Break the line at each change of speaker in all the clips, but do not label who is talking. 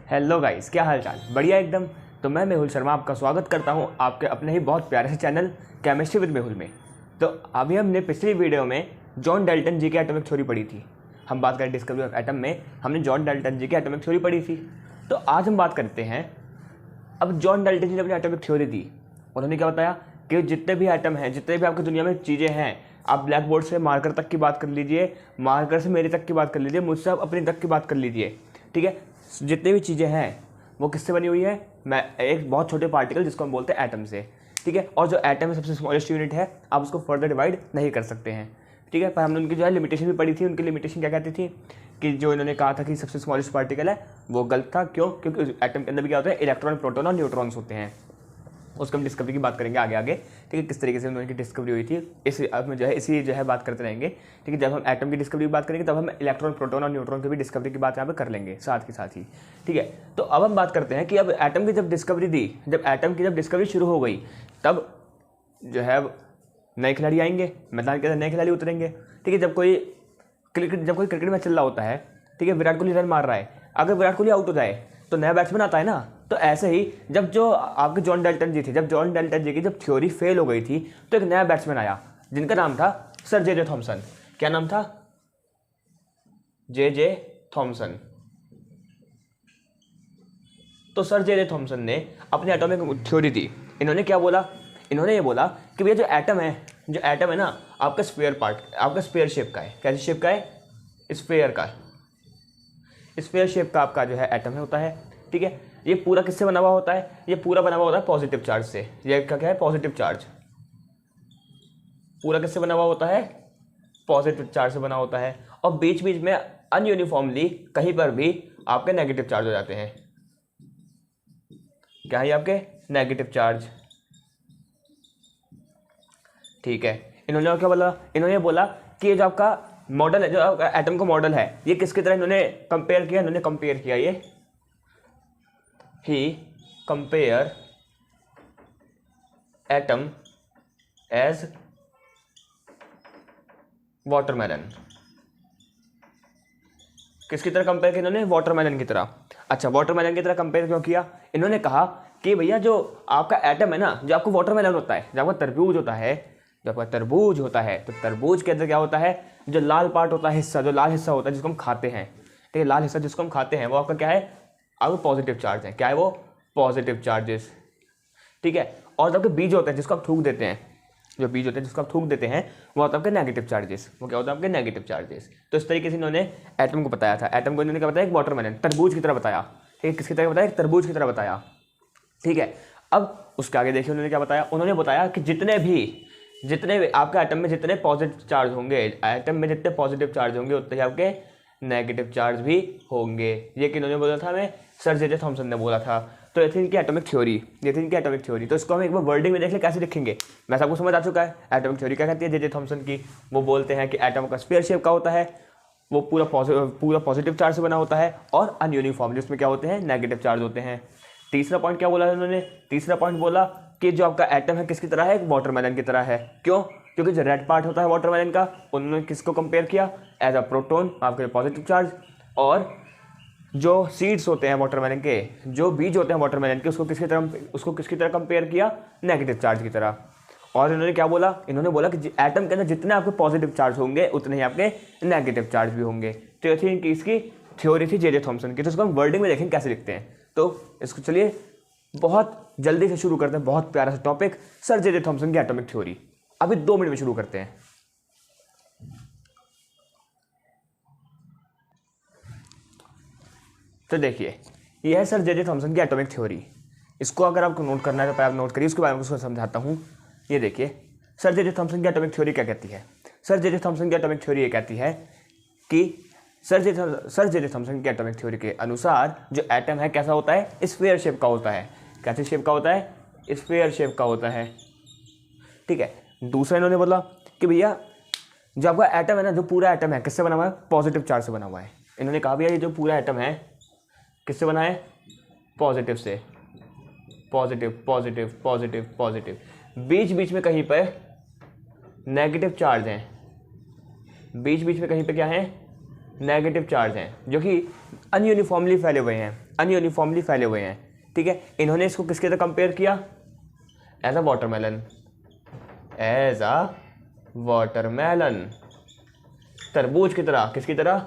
Hello guys, क्या हाल चाल? बढ़िया एकदम। तो मैं मेहुल शर्मा आपका स्वागत करता हूं आपके अपने ही बहुत प्यारे से चैनल केमिस्ट्री विद मेहुल में। तो अभी हमने पिछली वीडियो में जॉन डाल्टन जी की एटॉमिक थ्योरी पढ़ी थी। हम बात करें डिस्कवरी ऑफ एटम में हमने जॉन डाल्टन जी की एटॉमिक थ्योरी पढ़ी थी। तो आज हम बात करते हैं, अब जॉन डाल्टन जी ने अपनी एटॉमिक थ्योरी दी। उन्होंने क्या बताया कि जितने भी एटम हैं, जितने भी आपकी दुनिया में चीज़ें हैं, आप ब्लैक बोर्ड से मार्कर तक की बात कर लीजिए, मार्कर से मेरे तक की बात कर लीजिए, मुझसे आप अपनी तक की बात कर लीजिए, ठीक है। जितनी भी चीज़ें हैं वो किससे बनी हुई है? मैं एक बहुत छोटे पार्टिकल जिसको हम बोलते हैं एटम से, ठीक है। और जो एटम है सबसे स्मॉलेस्ट यूनिट है, आप उसको फर्दर डिवाइड नहीं कर सकते हैं, ठीक है। पर हमने उनकी जो है लिमिटेशन भी पढ़ी थी। उनकी लिमिटेशन क्या कहती थी कि जो इन्होंने कहा था कि सबसे स्मॉलेस्ट पार्टिकल है वो गलत था। क्यों? क्योंकि एटम के अंदर भी क्या होता है, इलेक्ट्रॉन, प्रोटॉन और न्यूट्रॉन्स होते हैं। उसको हम डिस्कवरी की बात करेंगे आगे आगे, ठीक है, किस तरीके से उनकी डिस्कवरी हुई थी। अब जो है इसी जो है बात करते रहेंगे, ठीक है। जब हम एटम की डिस्कवरी की बात करेंगे तब हम इलेक्ट्रॉन, प्रोटॉन और न्यूट्रॉन की भी डिस्कवरी की बात यहाँ पे कर लेंगे साथ के साथ ही, ठीक है। तो अब हम बात करते हैं कि अब एटम की जब डिस्कवरी दी, जब एटम की जब डिस्कवरी शुरू हो गई, तब जो है नए खिलाड़ी आएंगे, मैदान के अंदर नए खिलाड़ी उतरेंगे, ठीक है। जब कोई क्रिकेट मैच चल रहा होता है, ठीक है, विराट कोहली रन मार रहा है, अगर विराट कोहली आउट हो जाए तो नया बैट्समैन आता है ना। तो ऐसे ही जब जो आपके जॉन डाल्टन जी थे, जब जॉन डाल्टन जी की जब थ्योरी फेल हो गई थी, तो एक नया बैट्समैन आया जिनका नाम था सर जे थॉमसन। क्या नाम था? जे थॉमसन। तो सर जे थॉमसन ने अपनी एटॉमिक थ्योरी दी। इन्होंने क्या बोला? इन्होंने ये बोला कि भैया जो एटम है ना, आपका स्फीयर पार्ट, आपका स्फीयर शेप का है। कैसी शेप का है? स्फीयर का। स्फीयर शेप का आपका जो है एटम होता है, ठीक है। ये पूरा किससे बना हुआ होता है? ये पूरा बना हुआ होता है पॉजिटिव चार्ज से। ये क्या है? Positive charge. पूरा किससे बना हुआ होता है? पॉजिटिव चार्ज से बना होता है। और बीच बीच में अनयूनिफॉर्मली कहीं पर भी आपके नेगेटिव चार्ज हो जाते हैं। क्या है आपके? नेगेटिव चार्ज, ठीक है। इन्होंने क्या बोला? इन्होंने बोला कि ये जो आपका मॉडल है, जो आपका एटम का मॉडल है, ये किसकी तरह इन्होंने कंपेयर किया? इन्होंने कंपेयर किया, ये ही कंपेयर एटम एज वाटरमेलन। किसकी तरह कंपेयर किया इन्होंने? वाटरमेलन की तरह। अच्छा, वाटरमेलन की तरह कंपेयर क्यों किया? इन्होंने कहा कि भैया जो आपका एटम है ना, जो आपको वाटरमेलन होता है, जो आपका तरबूज होता है, जो आपका तरबूज होता है, तो तरबूज के अंदर क्या होता है? जो लाल पार्ट होता है, हिस्सा, जो लाल हिस्सा होता है जिसको हम खाते हैं, ठीक है, लाल हिस्सा जिसको हम खाते हैं, वो आपका क्या है? आपका पॉजिटिव चार्ज है। क्या है वो? पॉजिटिव चार्जेस, ठीक है। और जो आपके बीज होते हैं जिसको आप थूक देते हैं, जो बीज होते हैं जिसको आप थूक देते हैं, वो होता है आपके नेगेटिव चार्जेस। वो क्या होता है? आपके नेगेटिव चार्जेस। तो इस तरीके से इन्होंने एटम को बताया था। एटम को इन्होंने क्या बताया? एक वाटरमेलन, तरबूज की तरह बताया, ठीक है। किसकी तरह बताया? एक तरबूज की तरह बताया, ठीक है। अब उसके आगे देखिए उन्होंने क्या बताया। उन्होंने बताया कि जितने भी आपके एटम में जितने पॉजिटिव चार्ज होंगे, एटम में जितने पॉजिटिव चार्ज होंगे उतने ही आपके नेगेटिव चार्ज भी होंगे। ये किन्होंने बोला था? हमें सर जे थॉमसन ने बोला था। तो ये थी इनकी एटॉमिक थ्योरी, ये थी इनकी एटॉमिक थ्योरी। तो इसको हम एक बार वर्डिंग में देख लें कैसे लिखेंगे। मैं सबको समझ आ चुका है एटॉमिक थ्योरी क्या कहती है जे थॉमसन की। वो बोलते हैं कि एटम का स्फीयर शेप का होता है, वो पूरा पॉजिटिव चार्ज से बना होता है, और अनयूनिफॉर्म, जिसमें क्या होते हैं? नेगेटिव चार्ज होते हैं। तीसरा पॉइंट क्या बोला उन्होंने? तीसरा पॉइंट बोला कि जो आपका एटम है किसकी तरह है? एक वाटरमेलन की तरह है। क्यों? क्योंकि जो रेड पार्ट होता है वाटरमेलन का, उन्होंने किसको कंपेयर किया? एज अ प्रोटॉन, आपके पॉजिटिव चार्ज। और जो सीड्स होते हैं वाटरमेलन के, जो बीज होते हैं वाटरमेलन के, उसको किसकी तरह कंपेयर किया? नेगेटिव चार्ज की तरह। और इन्होंने क्या बोला? इन्होंने बोला कि एटम के अंदर जितने आपके पॉजिटिव चार्ज होंगे उतने ही आपके नेगेटिव चार्ज भी होंगे। तो ये थी इनकी इसकी थ्योरी थी जे थॉमसन की। तो इसको हम वर्डिंग में देखेंगे कैसे लिखते हैं। तो इसको चलिए बहुत जल्दी से शुरू करते हैं। बहुत प्यारा सा टॉपिक, सर जे थॉमसन की एटॉमिक थ्योरी। अभी 2 मिनट में शुरू करते हैं। तो देखिए, ये है सर जे थॉमसन की एटॉमिक थ्योरी। इसको अगर आपको नोट करना है तो आप नोट करिए, उसके बारे में उसको समझाता हूँ। ये देखिए, सर जे थॉमसन की एटॉमिक थ्योरी क्या कहती है। सर जे थॉमसन की एटॉमिक थ्योरी ये कहती है कि सर जे थॉमसन की एटॉमिक थ्योरी के अनुसार जो एटम है कैसा होता है? स्फीयर शेप का होता है। कैसे शेप का होता है? स्फीयर शेप का होता है, ठीक है। दूसरा इन्होंने बोला कि भैया जो आपका एटम है ना, जो पूरा एटम है किससे बना हुआ है? पॉजिटिव चार्ज से बना हुआ है। इन्होंने कहा भैया ये जो पूरा एटम है किससे बना है? पॉजिटिव से। पॉजिटिव पॉजिटिव पॉजिटिव पॉजिटिव, बीच बीच में कहीं पर नेगेटिव चार्ज हैं, बीच बीच में कहीं पे क्या है? नेगेटिव चार्ज हैं जो कि अनयूनिफॉर्मली फैले हुए हैं, ठीक है। इन्होंने इसको किसके साथ कंपेयर किया? एज अ वाटरमेलन, तरबूज की तरह। किसकी तरह?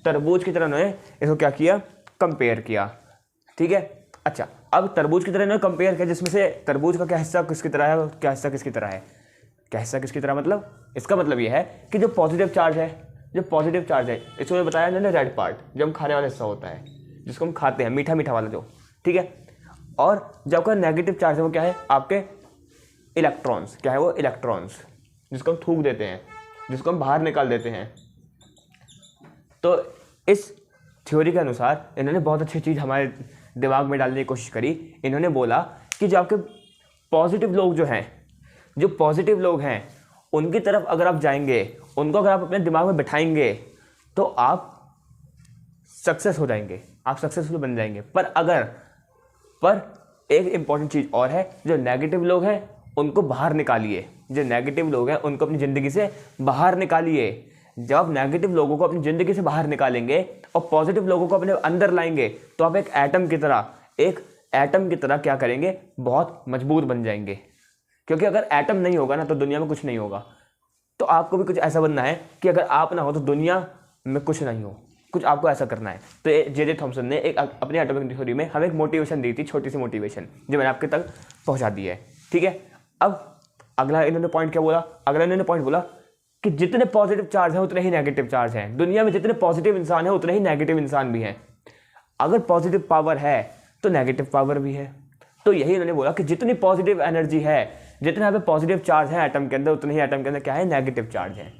तरबूज की तरह उन्होंने इसको क्या किया? कंपेयर किया, ठीक है। अच्छा, अब तरबूज की तरह इन्होंने कंपेयर किया, जिसमें से तरबूज का क्या हिस्सा किसकी तरह है, क्या हिस्सा किसकी तरह है? क्या हिस्सा किसकी तरह मतलब इसका मतलब ये है कि जो पॉजिटिव चार्ज है, इसको बताया इन्होंने रेड पार्ट, जो हम खाने वाला हिस्सा होता है, जिसको हम खाते हैं, मीठा मीठा वाला जो, ठीक है। और जो आपका नेगेटिव चार्ज है वो क्या है? आपके इलेक्ट्रॉन्स। क्या है वो? इलेक्ट्रॉन्स, जिसको हम थूक देते हैं, जिसको हम बाहर निकाल देते हैं। तो इस थ्योरी के अनुसार इन्होंने बहुत अच्छी चीज़ हमारे दिमाग में डालने की कोशिश करी। इन्होंने बोला कि जो आपके पॉजिटिव लोग हैं उनकी तरफ अगर आप जाएंगे, उनको अगर आप अपने दिमाग में बिठाएंगे तो आप सक्सेस हो जाएंगे, आप सक्सेसफुल बन जाएंगे। पर एक इंपॉर्टेंट चीज़ और है, जो नेगेटिव लोग हैं उनको बाहर निकालिए, अपनी ज़िंदगी से बाहर निकालिए। जब आप नेगेटिव लोगों को अपनी ज़िंदगी से बाहर निकालेंगे और पॉजिटिव लोगों को अपने अंदर लाएंगे तो आप एक एटम की तरह क्या करेंगे? बहुत मजबूत बन जाएंगे। क्योंकि अगर एटम नहीं होगा ना तो दुनिया में कुछ नहीं होगा। तो आपको भी कुछ ऐसा बनना है कि अगर आप ना हो तो दुनिया में कुछ नहीं हो, कुछ आपको ऐसा करना है। तो जे थॉमसन ने अपनी एटॉमिक थ्योरी में हमें एक मोटिवेशन दी थी, छोटी सी मोटिवेशन, जो मैंने आपके तक पहुंचा दी है, ठीक है। अब अगला इन्होंने पॉइंट क्या बोला? बोला कि जितने पॉजिटिव चार्ज हैं उतने ही नेगेटिव चार्ज हैं। दुनिया में जितने पॉजिटिव इंसान हैं उतने ही नेगेटिव इंसान भी हैं। अगर पॉजिटिव पावर है तो नेगेटिव पावर भी है। तो यही इन्होंने बोला कि जितनी पॉजिटिव एनर्जी है, जितने यहाँ पे पॉजिटिव चार्ज है एटम के अंदर, उतने ही एटम के अंदर क्या है? नेगेटिव चार्ज है,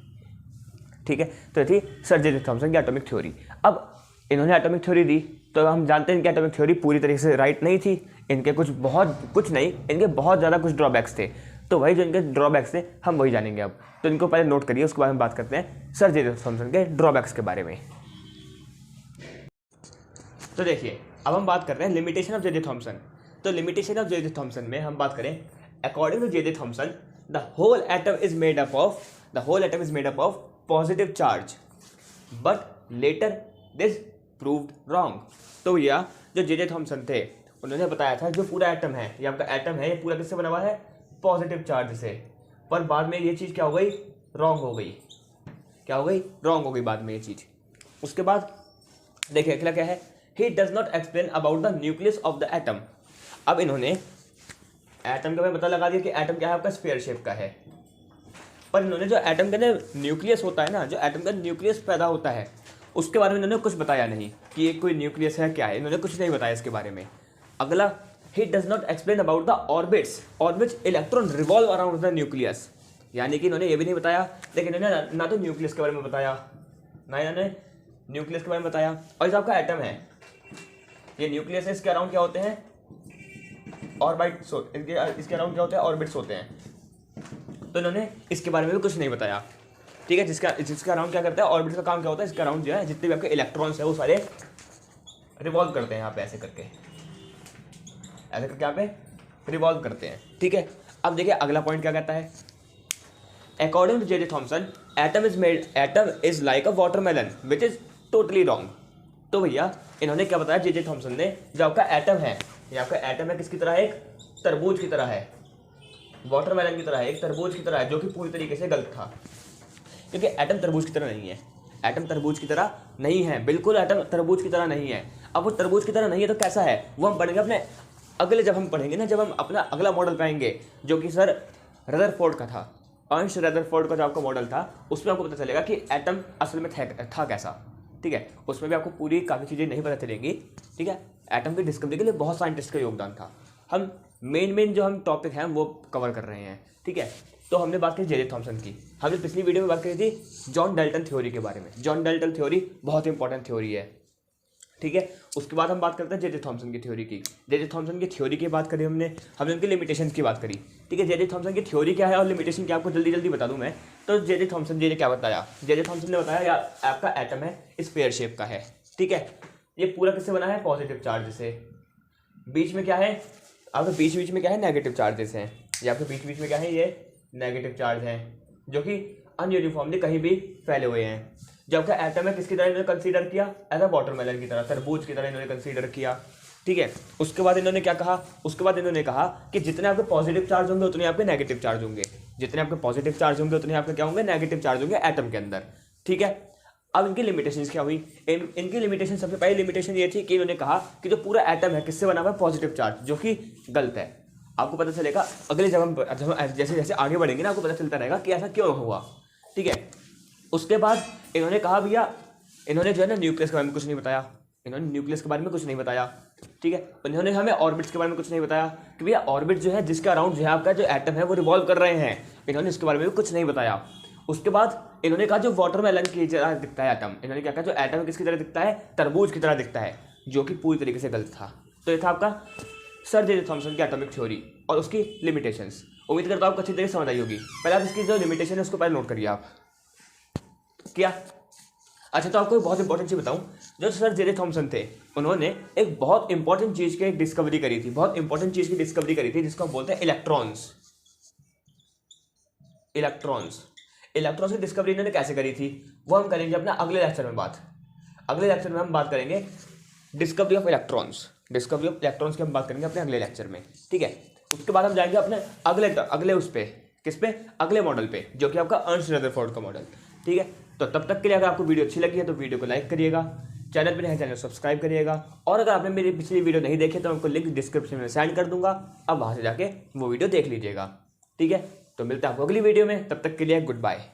ठीक है। तो ये थी सर जे थॉमसन की एटॉमिक थ्योरी। अब इन्होंने एटॉमिक थ्योरी दी तो हम जानते हैं इनकी एटॉमिक थ्योरी पूरी तरीके से राइट नहीं थी। इनके कुछ ज़्यादा कुछ ड्रॉबैक्स थे। तो वही जो इनके ड्रॉबैक्स थे हम वही जानेंगे अब। तो इनको पहले नोट करिए, उसके बाद हम बात करते हैं सर जे थॉमसन के ड्रॉबैक्स के बारे में। तो देखिए, अब हम बात कर रहे हैं लिमिटेशन ऑफ जे थॉमसन। तो लिमिटेशन ऑफ जे थॉमसन में हम बात करें, according to J Thomson the whole atom is made up of positive charge, but later this proved wrong. तो भैया जो जे थॉमसन थे उन्होंने बताया था जो पूरा एटम है, ये आपका एटम है, ये पूरा किससे बना हुआ है? पॉजिटिव चार्ज से। पर बाद में ये चीज़ क्या हो गई? रॉन्ग हो गई। रॉन्ग हो गई बाद में ये चीज़। उसके बाद देखिए अगला क्या है? He does not explain about the nucleus of the atom. अब इन्होंने एटम का पता लगा दिया कि एटम क्या है? आपका स्फीयर शेप का है। पर इन्होंने जो एटम के अंदर न्यूक्लियस होता है ना, जो एटम का न्यूक्लियस पैदा होता है, उसके बारे में इन्होंने कुछ बताया नहीं कि ये कोई न्यूक्लियस है क्या है। इन्होंने कुछ नहीं बताया इसके बारे में। अगला, he does not explain about the orbits on which electron revolve around the nucleus. यानी कि इन्होंने ये भी नहीं बताया, लेकिन इन्होंने ना तो न्यूक्लियस के बारे में बताया, और जो आपका एटम है, ये न्यूक्लियस है, इसके अराउंड क्या होते हैं? ऑर्बिट्स। इसके अराउंड क्या होते हैं? ऑर्बिट्स होते हैं। तो इन्होंने इसके बारे में भी कुछ नहीं बताया, ठीक है। जिसका अराउंड क्या करता है? ऑर्बिट्स का काम क्या होता है? इसके अराउंड जो है जितने भी आपके इलेक्ट्रॉन्स है वो सारे रिवॉल्व करते हैं यहाँ पे, ऐसे करके यहाँ पे रिवॉल्व करते हैं, ठीक है। अब देखिए अगला पॉइंट क्या कहता है? According to J Thomson atom is like a watermelon which is totally wrong. तो भैया इन्होंने क्या बताया? जे थॉमसन ने, जो आपका एटम है, ये आपका एटम है किसकी तरह है? एक तरबूज की तरह है, वाटरमेलन की तरह है, एक तरबूज की तरह है, जो कि पूरी तरीके से गलत था। क्योंकि एटम तरबूज की तरह नहीं है, बिल्कुल एटम तरबूज की तरह नहीं है। अब वो तरबूज की तरह नहीं है तो कैसा है? वो हम पढ़ेंगे जब हम अपना अगला मॉडल पाएंगे, जो कि सर रदरफोर्ड का था, अर्नस्ट रदरफोर्ड का जो आपका मॉडल था, उसमें आपको पता चलेगा कि एटम असल में था कैसा, ठीक है। उसमें भी आपको पूरी काफ़ी चीज़ें नहीं पता चलेंगी, ठीक है। एटम की डिस्कवरी के लिए बहुत साइंटिस्ट का योगदान था। हम मेन जो हम टॉपिक हैं वो कवर कर रहे हैं, ठीक है। तो हमने बात की जे थॉमसन की। हमने पिछली वीडियो में बात करी थी जॉन डाल्टन थ्योरी के बारे में। जॉन डाल्टन थ्योरी बहुत इंपॉर्टेंट थ्योरी है, ठीक है। उसके बाद हम बात करते हैं जे थॉमसन की थ्योरी की। जे थॉमसन की थ्योरी की बात करी हमने उनकी लिमिटेशन की बात करी, ठीक है। जे थॉमसन की थ्योरी क्या है और लिमिटेशन क्या, आपको जल्दी बता दूं मैं। तो जे थॉमसन जी ने क्या बताया? जे थॉमसन ने बताया यार आपका एटम है स्फीयर शेप का है, ठीक है। ये पूरा किससे बना है? पॉजिटिव चार्ज से। बीच में क्या है? आपके बीच में क्या है? नेगेटिव चार्जेस हैं। ये आपके बीच में क्या है? ये नेगेटिव चार्ज हैं, जो कि अनयूनिफॉर्मली कहीं भी फैले हुए हैं। जो आपका एटम है किसकी तरह इन्होंने कंसीडर किया, एज अ वाटरमेलन की तरह, तरबूज की तरह इन्होंने कंसीडर किया। ठीक है, उसके बाद इन्होंने क्या कहा, उसके बाद इन्होंने कहा कि जितने आपके पॉजिटिव चार्ज होंगे उतने आपके नेगेटिव चार्ज होंगे, जितने आपके पॉजिटिव चार्ज होंगे उतने आपके क्या होंगे, नेगेटिव चार्ज होंगे एटम के अंदर। ठीक है, अब इनकी लिमिटेशंस क्या हुई, इनकी लिमिटेशन, सबसे पहली लिमिटेशन ये थी कि इन्होंने कहा कि जो पूरा एटम है किससे बना हुआ है, पॉजिटिव चार्ज, जो कि गलत है। आपको पता चलेगा अगले जब हम जैसे जैसे आगे बढ़ेंगे ना, आपको पता चलता रहेगा कि ऐसा क्यों हुआ। ठीक है, उसके बाद इन्होंने कहा भैया, इन्होंने जो है ना न्यूक्लियस के बारे में कुछ नहीं बताया, इन्होंने न्यूक्लियस के बारे में कुछ नहीं बताया। ठीक है, इन्होंने हमें ऑर्बिट्स के बारे में कुछ नहीं बताया कि भैया ऑर्बिट जो है जिसके अराउंड जो है आपका जो एटम है वो रिवॉल्व कर रहे हैं, इन्होंने इसके बारे में भी कुछ नहीं बताया। उसके बाद इन्होंने कहा जो वाटरमेलन की तरह दिखता है एटम, इन्होंने क्या कहा जो एटम किसकी तरह दिखता है, तरबूज की तरह दिखता है, जो कि पूरी तरीके से गलत था। तो ये था आपका सर जे थॉमसन की एटॉमिक थ्योरी और उसकी लिमिटेशंस। उम्मीद करता हूँ आपको अच्छी तरीके से समझ आई होगी। पहले आप इसकी जो लिमिटेशन है उसको पहले नोट करिए आप। क्या? अच्छा, तो आपको एक बहुत इंपॉर्टेंट चीज़ बताऊं, जो सर जे थॉमसन थे उन्होंने एक बहुत इंपॉर्टेंट चीज़ की डिस्कवरी करी थी, बहुत इंपॉर्टेंट चीज़ की डिस्कवरी करी थी जिसको हम बोलते हैं इलेक्ट्रॉन्स। इलेक्ट्रॉन्स इलेक्ट्रॉन्स की डिस्कवरी इन्होंने कैसे करी थी वो हम करेंगे अपना अगले लेक्चर में बात। अगले लेक्चर में हम बात करेंगे discovery of electrons, discovery of electrons की हम बात करेंगे अपने अगले लेक्चर में। ठीक है, उसके बाद हम जाएंगे अपने अगले उस पे, किस पे, अगले मॉडल पे, जो कि आपका अर्न्स्ट रदरफोर्ड का मॉडल। ठीक है, तो तब तक के लिए अगर आपको वीडियो अच्छी लगी है तो वीडियो को लाइक करिएगा, चैनल पर नए चैनल सब्सक्राइब करिएगा, और अगर आपने मेरी पिछली वीडियो नहीं देखी तो आपको लिंक डिस्क्रिप्शन में सेंड कर दूंगा, अब वहाँ से जाके वो वीडियो देख लीजिएगा। ठीक है, तो मिलते हैं आपको अगली वीडियो में, तब तक के लिए गुड बाय।